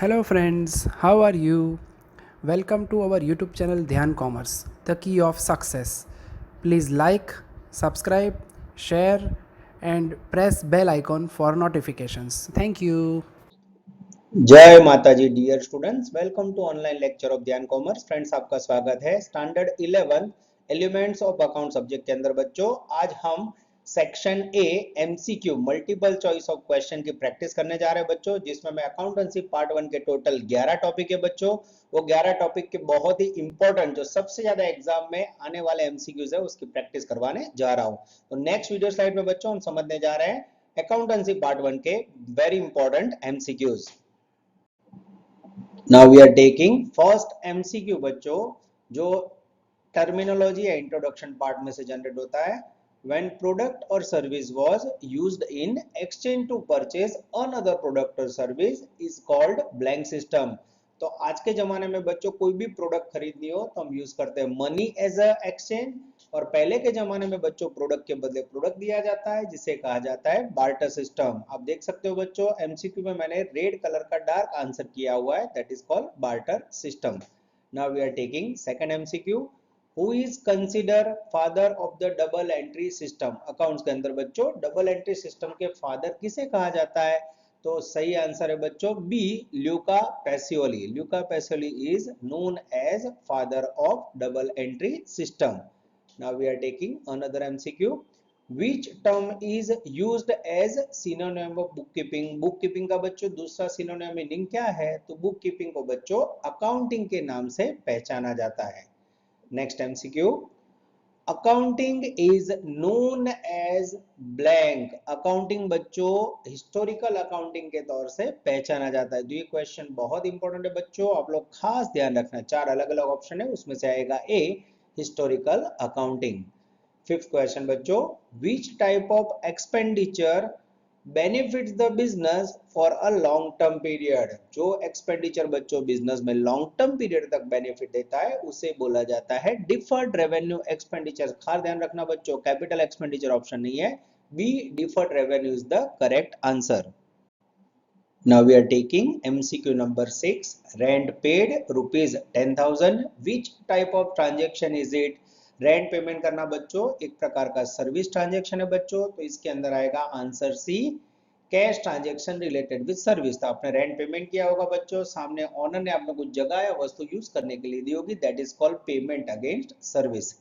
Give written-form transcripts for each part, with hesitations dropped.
Hello friends, how are you? Welcome to our YouTube channel Dhyan Commerce, the key of success. Please like, subscribe, share and press bell icon for notifications. Thank you. जय माता जी dear students, welcome to online lecture of Dhyan commerce. Friends, आपका स्वागत है standard 11 elements of account subject के अंदर। बच्चों, आज हम section A MCQ multiple choice of question की प्रैक्टिस करने जा रहे हैं बच्चों, जिसमें मैं अकाउंटेंसी पार्ट 1 के टोटल 11 टॉपिक है बच्चों। वो 11 टॉपिक के बहुत ही इंपॉर्टेंट, जो सबसे ज्यादा एग्जाम में आने वाले एमसीक्यूज है, उसकी प्रैक्टिस करवाने जा रहा हूं। तो नेक्स्ट वीडियो स्लाइड में बच्चों हम समझने जा रहे हैं अकाउंटेंसी पार्ट 1 के very important MCQs. Now we are taking first MCQ बच्चों, जो टर्मिनोलॉजी या इंट्रोडक्शन पार्ट में से जनरेट होता है। व्हेन प्रोडक्ट और service was used in exchange to purchase another product और service is called blank system. तो आज के जमाने में बच्चों कोई भी प्रोडक्ट खरीदनी हो तो हम यूज करते हैं मनी एज अ एक्सचेंज, और पहले के जमाने में बच्चों प्रोडक्ट के बदले प्रोडक्ट दिया जाता है, जिसे कहा जाता है बार्टर सिस्टम। आप देख सकते हो बच्चों, एमसीक्यू में मैंने रेड कलर का डार्क आंसर किया हुआ है, that is called barter system. Now we are taking second MCQ. Who is considered father of the double entry system? Accounts के अंदर बच्चों डबल एंट्री सिस्टम के फादर किसे कहा जाता है? तो सही आंसर है बच्चों B, Luca Pacioli. Luca Pacioli is known as father of double entry system. Now we are taking another MCQ. Which term is used as synonym of bookkeeping? bookkeeping का बच्चों दूसरा synonym मीनिंग क्या है? तो bookkeeping को बच्चों accounting के नाम से पहचाना जाता है। Next MCQ. Accounting is known as blank. Accounting बच्चों हिस्टोरिकल अकाउंटिंग के तौर से पहचाना जाता है। तो ये क्वेश्चन बहुत इंपॉर्टेंट है बच्चों, आप लोग खास ध्यान रखना। चार अलग अलग ऑप्शन है, उसमें से आएगा ए, हिस्टोरिकल अकाउंटिंग। फिफ्थ क्वेश्चन बच्चों, which type of expenditure benefits the business for a long term period? जो एक्सपेंडिचर बच्चों बिजनेस में लॉन्ग टर्म पीरियड तक बेनिफिट देता है उसे बोला जाता है डिफर्ड रेवेन्यू एक्सपेंडिचर। खास ध्यान रखना बच्चों, कैपिटल एक्सपेंडिचर ऑप्शन नहीं है, B deferred revenue is the correct answer. Now we are taking MCQ number 6. Rent paid rupees 10,000. Which type of transaction is it? Rent payment करना बच्चों एक प्रकार का सर्विस ट्रांजैक्शन है बच्चों, तो इसके अंदर आएगा answer C, cash transaction related with service. तो आपने रेंट पेमेंट किया होगा बच्चों, सामने ओनर ने आपने कुछ जगह या वस्तु यूज करने के लिए दी होगी, that is called payment against service.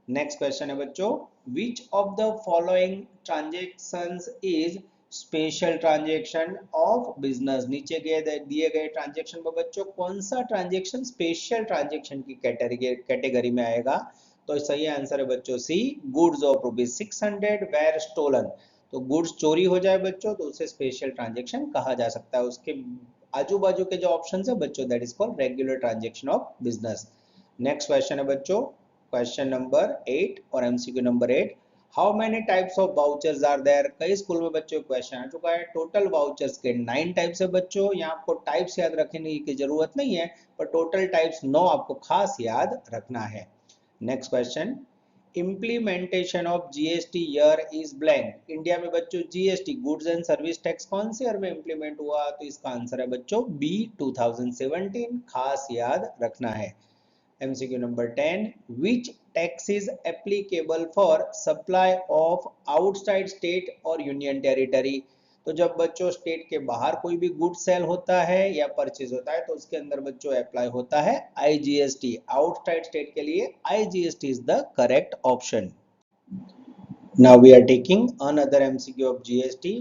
Next question है बच्चों, which of the following transactions is special transaction of business? नीचे दिए गए ट्रांजेक्शन में बच्चों कौन सा ट्रांजेक्शन स्पेशल ट्रांजेक्शन की कैटेगरी में आएगा? तो सही आंसर है बच्चों सी, गुड्स ऑफ ₹600 वेर स्टोलन। तो गुड्स चोरी हो जाए बच्चों तो उसे स्पेशल ट्रांजेक्शन कहा जा सकता है। उसके आजू बाजू के जो ऑप्शन है बच्चों, that is called regular transaction of business. Next question है बच्चों, क्वेश्चन नंबर 8 और MCQ number 8। How many types of vouchers are there? कई स्कूल में बच्चों क्वेश्चन आ चुका है। टोटल वाउचर्स के 9 टाइप्स है बच्चों। यहाँ आपको टाइप्स याद रखने की जरूरत नहीं है, पर टोटल टाइप्स 9 आपको खास याद रखना है। Next question, implementation of GST year is blank. India में बच्चों GST goods and service tax कौन से ईयर में इंप्लीमेंट हुआ? तो इसका आंसर है बच्चों बी, 2017। खास याद रखना है। MCQ number 10. Which tax is applicable for supply of outside state or union territory? तो जब बच्चों स्टेट के बाहर कोई भी गुड सेल होता है या परचेज होता है तो उसके अंदर बच्चों अप्लाई होता है आईजीएसटी। आउटसाइड स्टेट के लिए IGST is the correct option. Now we are taking another MCQ of GST.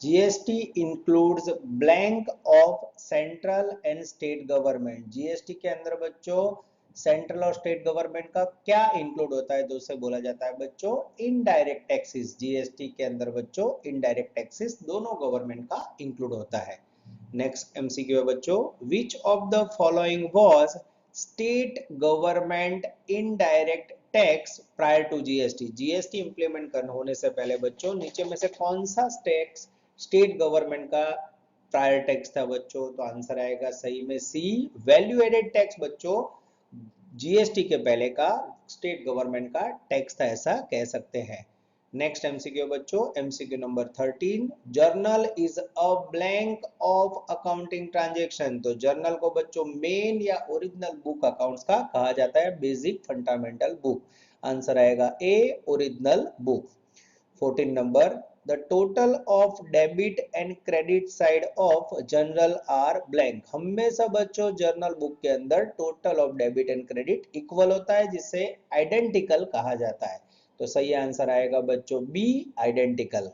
GST includes blank of central and state government. GST के अंदर बच्चों सेंट्रल और स्टेट गवर्नमेंट का क्या इंक्लूड होता है? तो उसे बोला जाता है बच्चों इनडायरेक्ट टैक्सेस। जीएसटी के अंदर बच्चों इनडायरेक्ट टैक्सेस दोनों गवर्नमेंट का इंक्लूड होता है। नेक्स्ट एमसीक्यू है बच्चों, which of the following was state government indirect tax prior to GST? GST implement करने होने से पहले बच्चों नीचे में से कौन सा टैक्स स्टेट गवर्नमेंट का प्रायर टैक्स था बच्चों? तो आंसर आएगा सही में सी, वैल्यू एडेड टैक्स बच्चों जीएसटी के पहले का स्टेट गवर्नमेंट का टैक्स था, ऐसा कह सकते हैं। नेक्स्ट एमसीक्यू बच्चों, MCQ number 13, journal is a blank of accounting transaction. तो जर्नल को बच्चों मेन या ओरिजिनल बुक अकाउंट्स का कहा जाता है, बेसिक फंडामेंटल बुक। आंसर आएगा A, original book. 14 number, the total of debit and credit side of journal are blank. हमेशा बच्चों जर्नल बुक के अंदर total of debit and credit equal होता है, जिसे आइडेंटिकल कहा जाता है। तो सही आंसर आएगा बच्चों B, identical.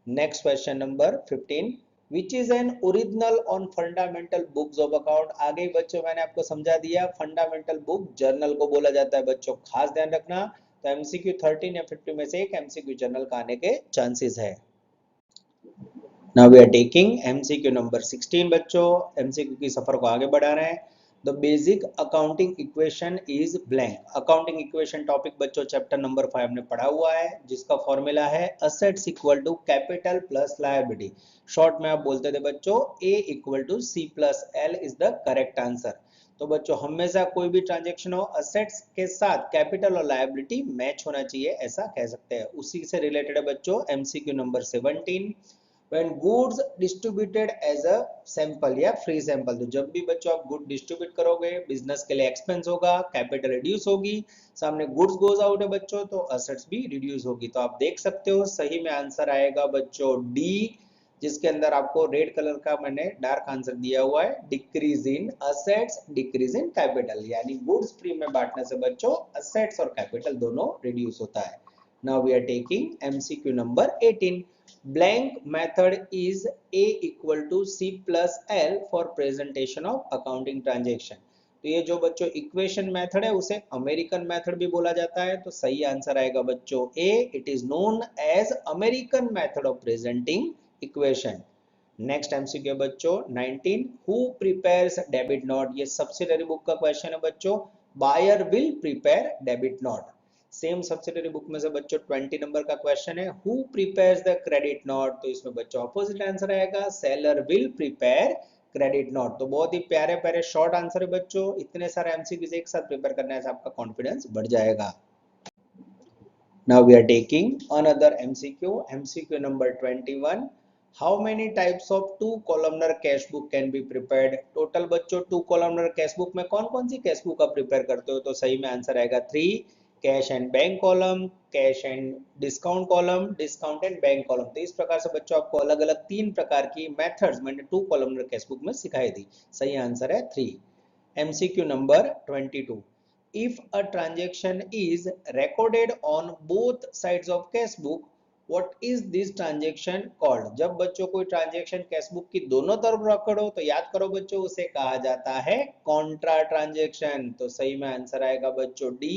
Next question number 15, which is an original on fundamental books of account. आगे ही बच्चों मैंने आपको समझा दिया, फंडामेंटल बुक जर्नल को बोला जाता है बच्चों, खास ध्यान रखना। तो एमसीक्यू 13 या 50 में से एक एमसीक्यू जर्नल का आने के चांसेस है। Now we are taking MCQ number 16 बच्चों, एमसीक्यू की सफर को आगे बढ़ा रहे हैं। The basic accounting equation is blank. Accounting equation topic बच्चों चैप्टर नंबर 5 में पढ़ा हुआ है, जिसका फॉर्मूला है assets equal to capital plus liability. Short में आप बोलते थे बच्चों A equal to C plus L is the correct answer. तो बच्चों हमेशा कोई भी ट्रांजेक्शन हो, असेट्स के साथ कैपिटल और लायबिलिटी मैच होना चाहिए, ऐसा कह सकते हैं। उसी से रिलेटेड है बच्चों MCQ number 17, when goods distributed as a sample या फ्री सैंपल। तो जब भी बच्चों आप गुड डिस्ट्रीब्यूट करोगे, बिजनेस के लिए एक्सपेंस होगा, कैपिटल रिड्यूस होगी, सामने गुड्स गोज आउट है बच्चों, तो असेट्स भी रिड्यूस होगी। तो आप देख सकते हो सही में आंसर आएगा बच्चों डी, जिसके अंदर आपको रेड कलर का मैंने डार्क आंसर दिया हुआ है, decrease in assets decrease in capital. यानी गुड्स फ्री में बांटने से बच्चों असेट्स और कैपिटल दोनों रिड्यूस होता है। Now we are taking MCQ number 18, blank method is a equal to c plus l for presentation of accounting transaction। तो ये जो बच्चों इक्वेशन मेथड है उसे अमेरिकन मेथड भी बोला जाता है। तो सही आंसर आएगा बच्चों A, it is known as American method of presenting equation. Next MCQ बच्चों 19, हु प्रिपेयर्स डेबिट नोट। ये सब्सिडरी बुक का क्वेश्चन है बच्चों, buyer will prepare debit note. Same subsidiary book में से बच्चों 20 नंबर का क्वेश्चन है, who prepares the credit note. तो इसमें बच्चों अपोजिट आंसर आएगा, seller will prepare credit note. तो बहुत ही प्यारे प्यारे शॉर्ट आंसर है बच्चों, इतने सारे एमसीक्यूज एक साथ प्रिपेयर करने से आपका कॉन्फिडेंस बढ़ जाएगा। Now we are taking another MCQ, MCQ number 21, how many types of two columnar cash book can be prepared. Total बच्चों टू कॉलमनर कैश बुक में कौन कौन सी कैश बुक आप प्रिपेयर करते हो। तो सही में आंसर आएगा 3, cash and bank column, cash and discount column, discount and bank column. तो इस प्रकार से बच्चों आपको अलग अलग 3 प्रकार की मेथड्स मैंने टू कॉलमनर कैश बुक में सिखाई थी। सही आंसर है 3। MCQ number 22, if a transaction is recorded on both sides of cash book, what is this transaction called। जब बच्चों कोई ट्रांजेक्शन कैश बुक की दोनों तरफ रिकॉर्ड हो तो याद करो बच्चों उसे कहा जाता है कॉन्ट्रा ट्रांजेक्शन। तो सही में आंसर आएगा बच्चों डी,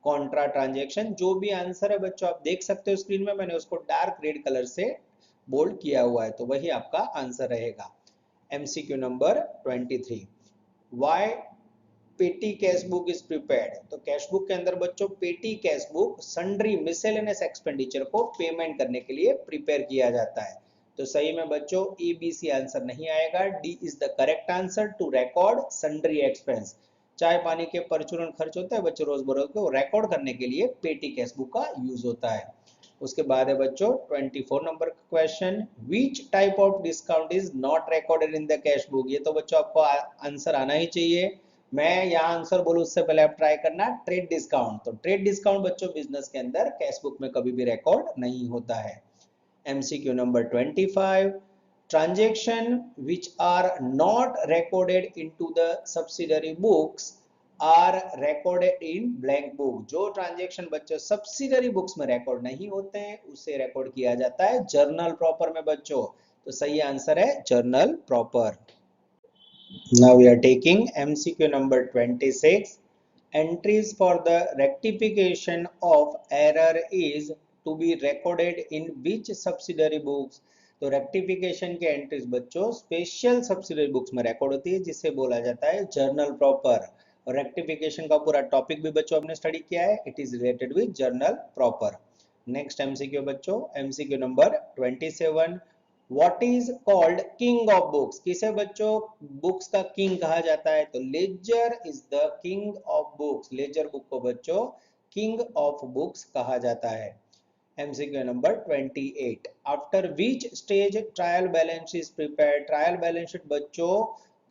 कॉन्ट्रा ट्रांजेक्शन। जो भी आंसर है बच्चों आप देख सकते हो स्क्रीन में, मैंने उसको डार्क रेड कलर से बोल्ड किया हुआ है, तो वही आपका आंसर रहेगा। MCQ number 23, why petty cash book is prepared. तो कैश बुक के अंदर बच्चों petty cash book sundry miscellaneous expenditure को पेमेंट करने के लिए प्रिपेयर किया जाता है। तो सही में बच्चों ए बी सी आंसर नहीं आएगा, D is the correct answer, to record sundry expense. चाय पानी के परचूरण खर्च होता है बच्चों रोज बरोज को रिकॉर्ड करने के लिए पेटी कैश बुक का यूज होता है। उसके बाद है बच्चों 24 नंबर का question, which type of discount is not recorded in the cash book. ये तो बच्चों आपको आंसर आना ही चाहिए, मैं यहाँ आंसर बोलूं उससे पहले आप ट्राई करना, ट्रेड डिस्काउंट। तो ट्रेड डिस्काउंट बच्चों बिजनेस के अंदर कैश बुक में कभी भी रिकॉर्ड नहीं होता है। MCQ number 25, transaction which are not recorded into the subsidiary books are recorded in blank book. जो ट्रांजेक्शन बच्चों सब्सिडरी बुक्स में रिकॉर्ड नहीं होते हैं उसे रिकॉर्ड किया जाता है जर्नल प्रॉपर में बच्चों। तो सही आंसर है journal proper. Now we are taking MCQ number 26. Entries for the rectification of error is to be recorded in which subsidiary books। तो रेक्टिफिकेशन के एंट्रीज बच्चों स्पेशल सब्सिडरी बुक्स में रिकॉर्ड होती है, जिसे बोला जाता है जर्नल प्रॉपर। और रेक्टिफिकेशन का पूरा टॉपिक भी बच्चों आपने स्टडी किया है, it is related with journal proper. Next MCQ बच्चों, MCQ number 27, what is called king of books. किसे बच्चों बुक्स का किंग कहा जाता है। तो ledger is the king of books. Ledger book को बच्चों किंग ऑफ बुक्स कहा जाता है। MCQ number 28. After which stage trial balance sheet prepare? Trial balance sheet बच्चों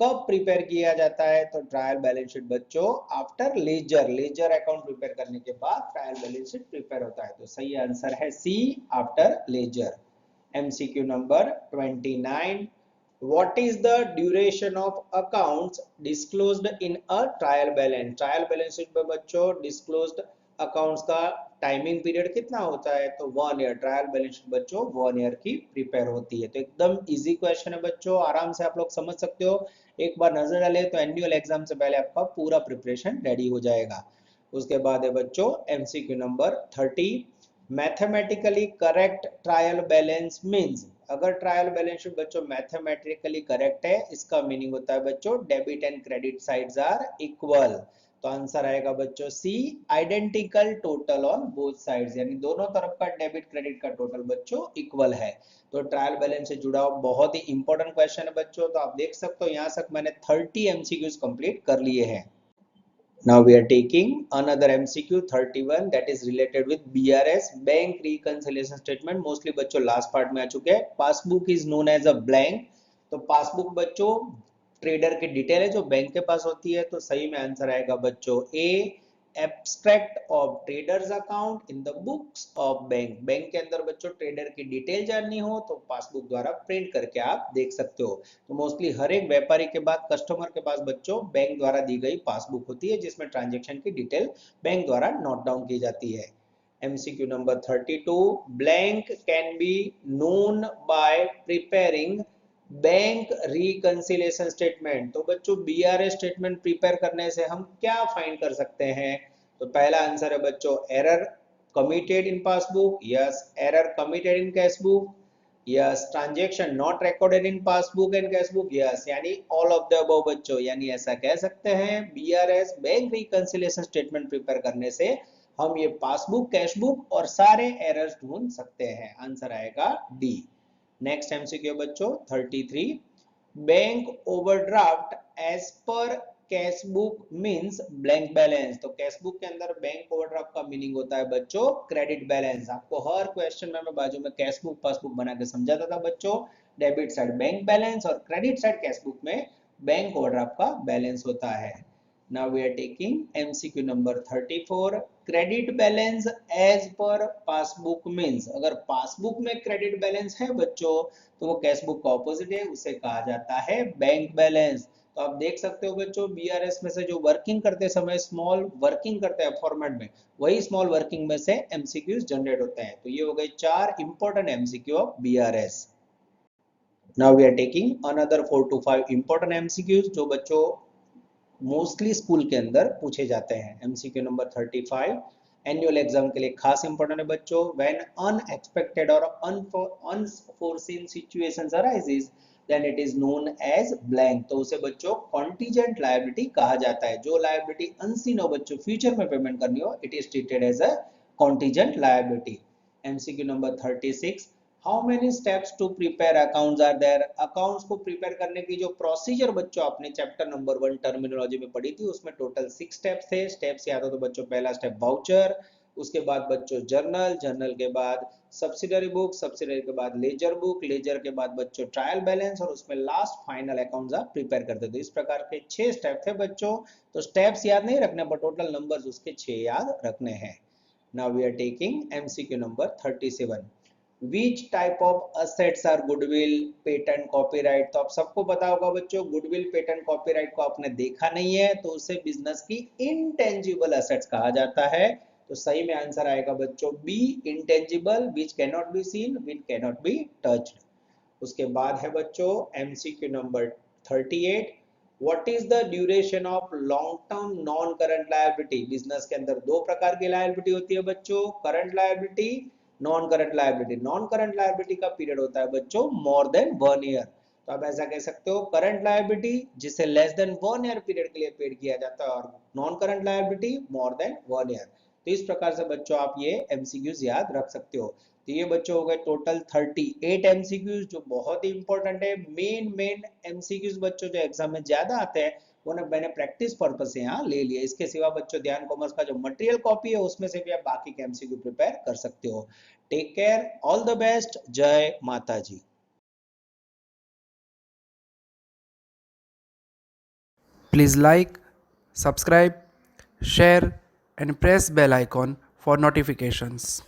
कब प्रिपेयर किया जाता है? तो ट्रायल बैलेंस शीट बच्चों आफ्टर लेजर अकाउंट प्रिपेयर करने के बाद ट्रायल बैलेंस शीट प्रिपेयर होता है। तो सही आंसर है सी, after laser. MCQ number 29. What is the duration of accounts disclosed in a trial balance? Trial balance sheet में बच्चों डिस्क्लोज्ड अकाउंट्स का टाइमिंग पीरियड कितना होता है? तो 1 ईयर। ट्रायल बैलेंस शीट बच्चों 1 ईयर की प्रिपेयर होती है। तो एकदम इजी क्वेश्चन है बच्चों, आराम से आप लोग समझ सकते हो। एक बार नजर डाले तो एनुअल एग्जाम से पहले आपका पूरा प्रिपरेशन रेडी हो जाएगा। उसके बाद है बच्चों MCQ number 30। Mathematically correct trial balance means? अगर ट्रायल बैलेंस शीट बच्चों मैथमेटिकली करेक्ट है, इसका मीनिंग होता है बच्चों debit and credit sides are equal. तो आंसर आएगा बच्चों C, identical total on both sides, यानी दोनों तरफ का डेबिट क्रेडिट का टोटल बच्चों इक्वल है। तो ट्रायल बैलेंस से जुड़ा हुआ बहुत ही इंपॉर्टेंट क्वेश्चन है बच्चों। तो आप देख सकते हो यहाँ तक मैंने 30 MCQs कंप्लीट कर लिए हैं। Now we are taking another MCQ 31 that is related with BRS, bank reconciliation statement. Mostly बच्चों लास्ट पार्ट में आ चुके हैं। Passbook is known as a blank. तो पासबुक बच्चों ट्रेडर की डिटेल है जो बैंक के पास होती है। तो सही में आंसर आएगा बच्चों A, abstract of traders account in the books of bank. Bank के अंदर बच्चों ट्रेडर की डिटेल जाननी हो तो पासबुक द्वारा प्रिंट करके आप देख सकते हो। तो मोस्टली हर एक व्यापारी के बाद कस्टमर के पास बच्चों बैंक द्वारा दी गई पासबुक होती है जिसमें ट्रांजैक्शन की डिटेल बैंक द्वारा नोट डाउन की जाती है। MCQ number 32. Blank can be known by preparing bank reconciliation statement. तो बच्चों BRS स्टेटमेंट प्रिपेयर करने से हम क्या फाइंड कर सकते हैं? तो पहला आंसर है बच्चों error committed in passbook, yes. Error committed in cashbook, yes. Transaction not recorded in passbook and cashbook, yes. यानी ऑल ऑफ द अबव बच्चों, यानी ऐसा कह सकते हैं BRS bank reconciliation statement prepare करने से हम ये पासबुक, कैशबुक और सारे एरर्स ढूंढ सकते हैं। आंसर आएगा डी। नेक्स्ट MCQ बच्चों 33। Bank overdraft as per cashbook means blank balance. तो कैशबुक के अंदर बैंक ओवरड्राफ्ट का मीनिंग होता है बच्चों क्रेडिट बैलेंस। आपको हर क्वेश्चन में मैं बाजू में कैशबुक पासबुक बना के समझाता था बच्चों। डेबिट साइड बैंक बैलेंस और क्रेडिट साइड कैशबुक में बैंक ओवरड्राफ्ट का बैलेंस होता है। Now we are taking MCQ number 34. Credit balance as per passbook means? अगर पासबुक में क्रेडिट बैलेंस है बच्चों तो वो कैशबुक का ऑपोजिट है, उसे कहा जाता है बैंक बैलेंस। तो आप देख सकते हो बच्चों BRS में से जो वर्किंग करते समय स्मॉल वर्किंग करते हैं फॉर्मेट में, वही स्मॉल वर्किंग में से MCQs जनरेट होते हैं। तो ये हो गए 4 important MCQ of BRS। Now we are taking another 4 to 5 important MCQs जो बच्चों मोस्टली स्कूल के अंदर पूछे जाते हैं। MCQ नंबर 35 एनुअल एग्जाम के लिए खास इंपॉर्टेंट है बच्चों। व्हेन अनएक्सपेक्टेड और unforeseen situations arises then it is known as blank. तो उसे बच्चों कॉन्टीजेंट लायबिलिटी कहा जाता है। जो लायबिलिटी अनसीन हो बच्चों, फ्यूचर में पेमेंट करनी हो, it is treated as a contingent liability. MCQ number 36। How many steps to prepare accounts are there? Accounts को प्रिपेयर करने की जो प्रोसीजर बच्चों आपने चैप्टर नंबर 1 टर्मिनोलॉजी में पढ़ी थी उसमें टोटल 6 स्टेप्स थे। स्टेप्स याद हो तो बच्चों पहला स्टेप वाउचर, उसके बाद बच्चों जर्नल, जर्नल के बाद सब्सिडरी बुक, सब्सिडरी के बाद लेजर बुक, लेजर के बाद बच्चों ट्रायल बैलेंस और उसमें लास्ट फाइनल अकाउंट्स आप प्रिपेयर करते थे। इस प्रकार के 6 स्टेप थे बच्चों। तो स्टेप्स याद नहीं रखने पर टोटल नंबर्स उसके 6 याद रखने हैं। Now we are taking MCQ number 37। Which type of assets are goodwill, patent, copyright? तो आप सबको पता होगा बच्चों गुडविल, पेटेंट, कॉपीराइट को आपने देखा नहीं है तो उसे बिजनेस की इंटेंजिबल एसेट्स कहा जाता है। तो सही में आंसर आएगा बच्चों B, intangible, which can not be seen, which can not be touched. उसके बाद है बच्चों MCQ number 38। What is the duration of long term non current liability? Business के अंदर दो प्रकार की लायबिलिटी होती है बच्चों, current liability, non current liability. Non current liability का पीरियड होता है बच्चों मोर देन 1 ईयर। तो आप ऐसा कह सकते हो करंट लायबिलिटी जिसे लेस देन 1 ईयर पीरियड के लिए पेड किया जाता है और non current liability more than 1 year. तो इस प्रकार से बच्चों आप ये MCQs याद रख सकते हो। तो ये बच्चों हो गए टोटल 38 MCQs जो बहुत ही इंपॉर्टेंट है। मेन MCQs बच्चों जो एग्जाम में ज्यादा आते हैं वो मैंने प्रैक्टिस पर्पज से यहाँ ले लिया। इसके सिवा बच्चों ध्यान कॉमर्स का जो मटेरियल कॉपी है उसमें से भी आप बाकी के एमसीक्यू प्रिपेयर कर सकते हो। Take care, all the best, जय माता जी। Please like, subscribe, share and press bell icon for notifications.